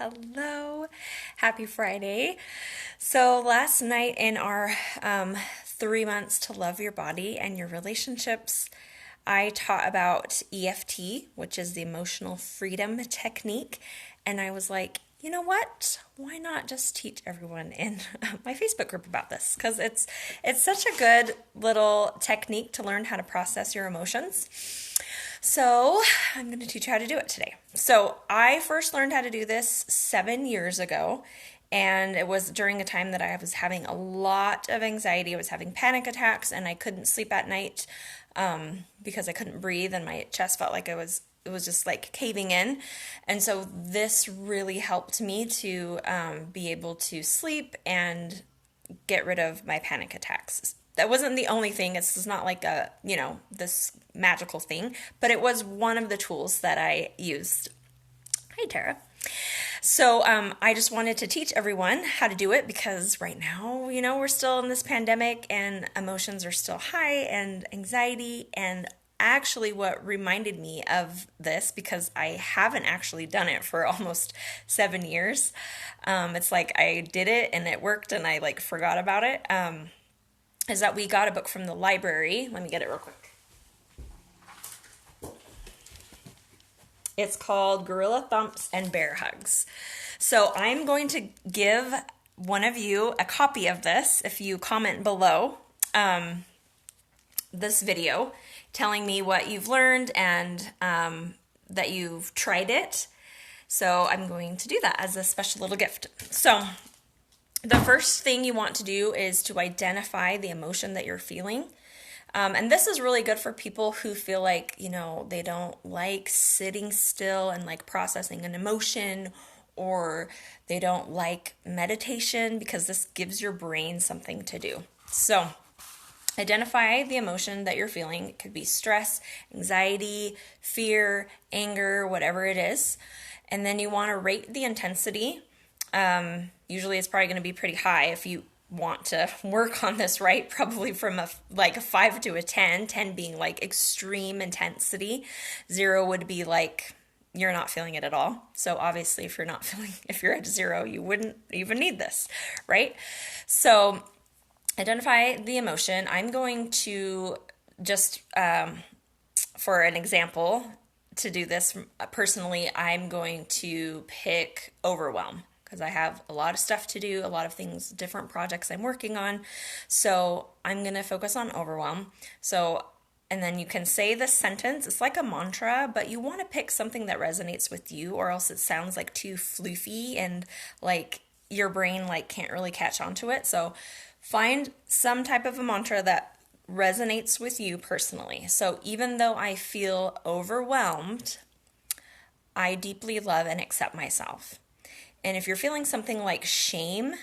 Hello. Happy Friday. So, last night in our 3 months to love your body and your relationships, I taught about EFT, which is the emotional freedom technique. And I was like, you know what? Why not just teach everyone in my Facebook group about this? Because it's such a good little technique to learn how to process your emotions. So I'm going to teach you how to do it today. So I first learned how to do this 7 years ago, and it was during a time that I was having a lot of anxiety. I was having panic attacks, and I couldn't sleep at night because I couldn't breathe, and my chest felt like it was just like caving in. And so this really helped me to be able to sleep and get rid of my panic attacks. That wasn't the only thing. It's not like this magical thing, but it was one of the tools that I used. Hi, Tara. So I just wanted to teach everyone how to do it because right now, we're still in this pandemic and emotions are still high and anxiety. And actually what reminded me of this, because I haven't actually done it for almost 7 years. It's like I did it and it worked and I forgot about it. Is that we got a book from the library. Let me get it real quick. It's called Gorilla Thumps and Bear Hugs. So I'm going to give one of you a copy of this if you comment below this video telling me what you've learned and that you've tried it. So I'm going to do that as a special little gift. So the first thing you want to do is to identify the emotion that you're feeling. And this is really good for people who feel like, they don't like sitting still and processing an emotion, or they don't like meditation, because this gives your brain something to do. So identify the emotion that you're feeling. It could be stress, anxiety, fear, anger, whatever it is. And then you want to rate the intensity. Usually it's probably going to be pretty high if you want to work on this, right? Probably from a 5 to a 10, 10 being extreme intensity. 0 would be you're not feeling it at all. So obviously if you're at 0, you wouldn't even need this, right? So identify the emotion. I'm going to just, for an example, to do this personally, I'm going to pick overwhelm, because I have a lot of stuff to do, a lot of things, different projects I'm working on. So I'm going to focus on overwhelm. And then you can say this sentence. It's like a mantra, but you want to pick something that resonates with you, or else it sounds too floofy and your brain can't really catch on to it. So find some type of a mantra that resonates with you personally. So even though I feel overwhelmed, I deeply love and accept myself. And if you're feeling something like shame,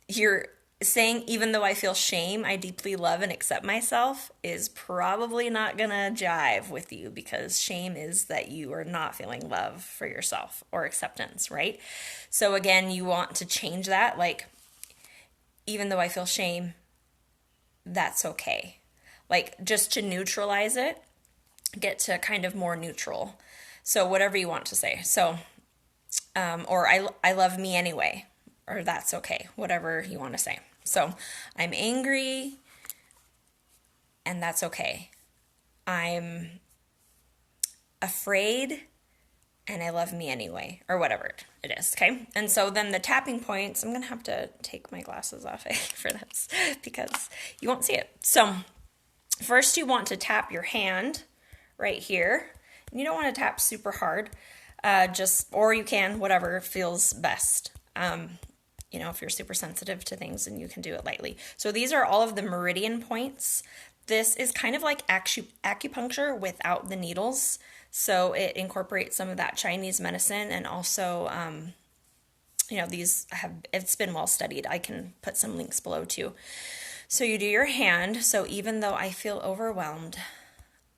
you're saying, even though I feel shame, I deeply love and accept myself, is probably not going to jive with you, because shame is that you are not feeling love for yourself or acceptance, right? So again, you want to change that. Even though I feel shame, that's okay. Just to neutralize it, get to kind of more neutral. So whatever you want to say. So or I love me anyway, or that's okay, whatever you want to say. So I'm angry, and that's okay. I'm afraid, and I love me anyway, or whatever it is, okay? And so then the tapping points, I'm going to have to take my glasses off for this because you won't see it. So first you want to tap your hand right here. And you don't want to tap super hard. Or you can, whatever feels best. If you're super sensitive to things, and you can do it lightly. So these are all of the meridian points. This is kind of like acupuncture without the needles. So it incorporates some of that Chinese medicine, and also, it's been well studied. I can put some links below too. So you do your hand. So even though I feel overwhelmed,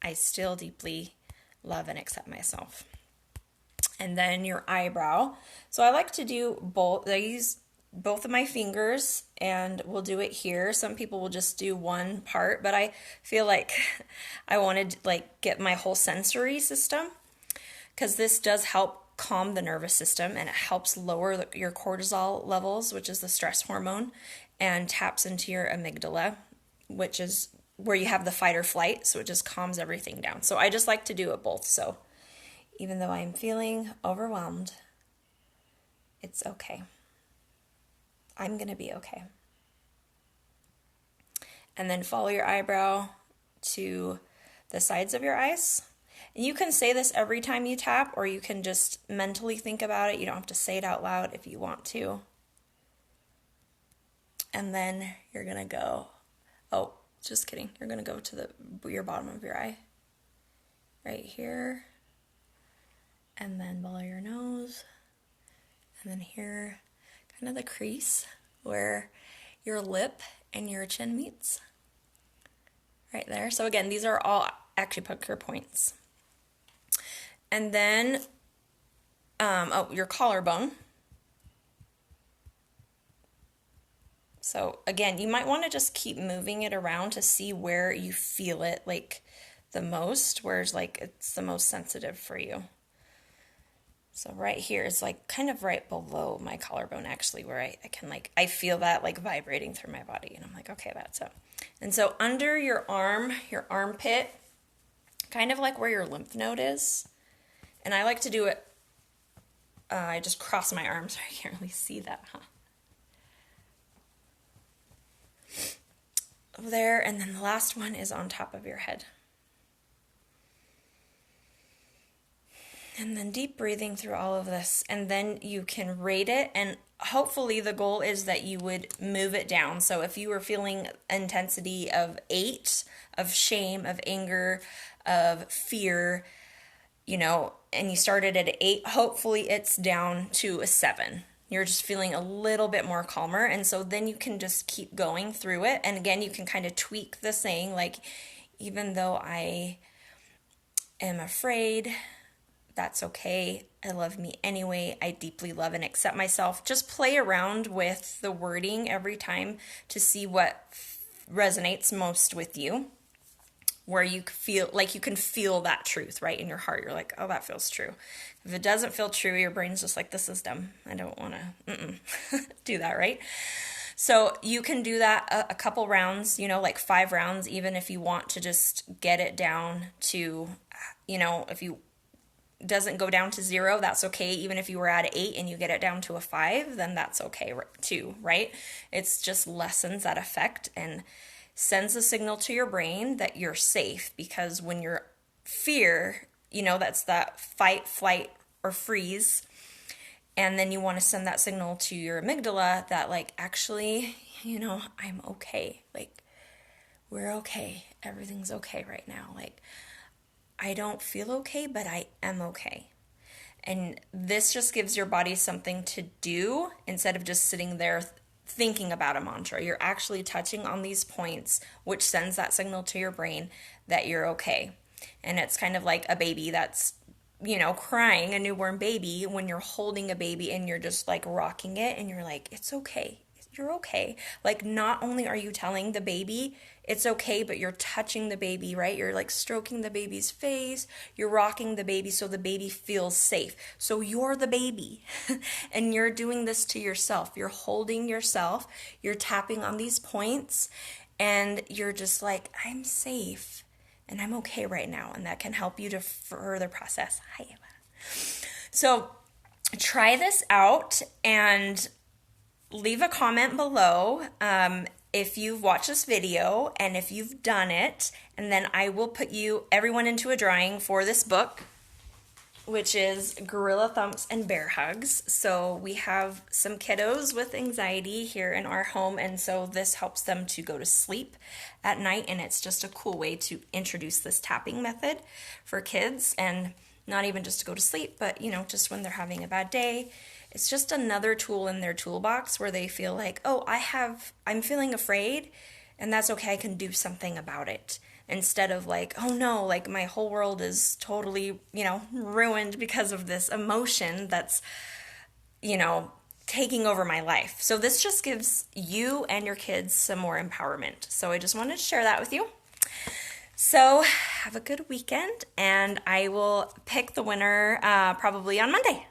I still deeply love and accept myself. And then your eyebrow. So I like to do both. I use both of my fingers, and we'll do it here. Some people will just do one part, but I feel like I wanted to get my whole sensory system, because this does help calm the nervous system, and it helps lower your cortisol levels, which is the stress hormone, and taps into your amygdala, which is where you have the fight or flight, so it just calms everything down. So I just like to do it both. So even though I'm feeling overwhelmed, it's okay. I'm going to be okay. And then follow your eyebrow to the sides of your eyes. And you can say this every time you tap, or you can just mentally think about it. You don't have to say it out loud if you want to. And then you're going to go, oh, just kidding. You're going to go to your bottom of your eye. Right here. And then below your nose. And then here, kind of the crease where your lip and your chin meets. Right there. So again, these are all acupuncture points. And then, your collarbone. So again, you might want to just keep moving it around to see where you feel it like the most, where it's like it's the most sensitive for you. So right here is like kind of right below my collarbone actually, where I can I feel that like vibrating through my body, and I'm like, okay, that's it. And so under your arm, your armpit, kind of like where your lymph node is. And I like to do it, I just cross my arms so I can't really see that, Over there, and then the last one is on top of your head. And then deep breathing through all of this, and then you can rate it, and hopefully the goal is that you would move it down. So if you were feeling intensity of 8, of shame, of anger, of fear, and you started at 8, hopefully it's down to a 7. You're just feeling a little bit more calmer, and so then you can just keep going through it. And again, you can kind of tweak the saying, like, even though I am afraid, that's okay. I love me anyway. I deeply love and accept myself. Just play around with the wording every time to see what resonates most with you, where you feel like you can feel that truth right in your heart. You're like, oh, that feels true. If it doesn't feel true, your brain's just like, this is dumb. I don't want to do that, right? So you can do that a couple rounds, like 5 rounds, even if you want to just get it down to, if you doesn't go down to 0, that's okay. Even if you were at 8 and you get it down to a 5, then that's okay too, right? It's just lessens that effect and sends a signal to your brain that you're safe, because when you're fear, that's that fight, flight, or freeze, and then you want to send that signal to your amygdala that actually, I'm okay. We're okay. Everything's okay right now. I don't feel okay, but I am okay. And this just gives your body something to do instead of just sitting there thinking about a mantra. You're actually touching on these points, which sends that signal to your brain that you're okay. And it's kind of like a baby that's, crying, a newborn baby, when you're holding a baby and you're just rocking it and you're like, it's okay. You're okay. Not only are you telling the baby it's okay, but you're touching the baby, right? You're stroking the baby's face, you're rocking the baby so the baby feels safe. So you're the baby and you're doing this to yourself. You're holding yourself, you're tapping on these points, and you're just like, I'm safe and I'm okay right now. And that can help you to further process. Hi, Eva. So try this out and leave a comment below if you've watched this video and if you've done it, and then I will put everyone into a drawing for this book, which is Gorilla Thumps and Bear Hugs. So we have some kiddos with anxiety here in our home, and so this helps them to go to sleep at night, and it's just a cool way to introduce this tapping method for kids, and not even just to go to sleep, but just when they're having a bad day. It's just another tool in their toolbox where they feel like, oh, I'm feeling afraid, and that's okay, I can do something about it. Instead of oh no, my whole world is totally, ruined because of this emotion that's, taking over my life. So this just gives you and your kids some more empowerment. So I just wanted to share that with you. So have a good weekend, and I will pick the winner probably on Monday.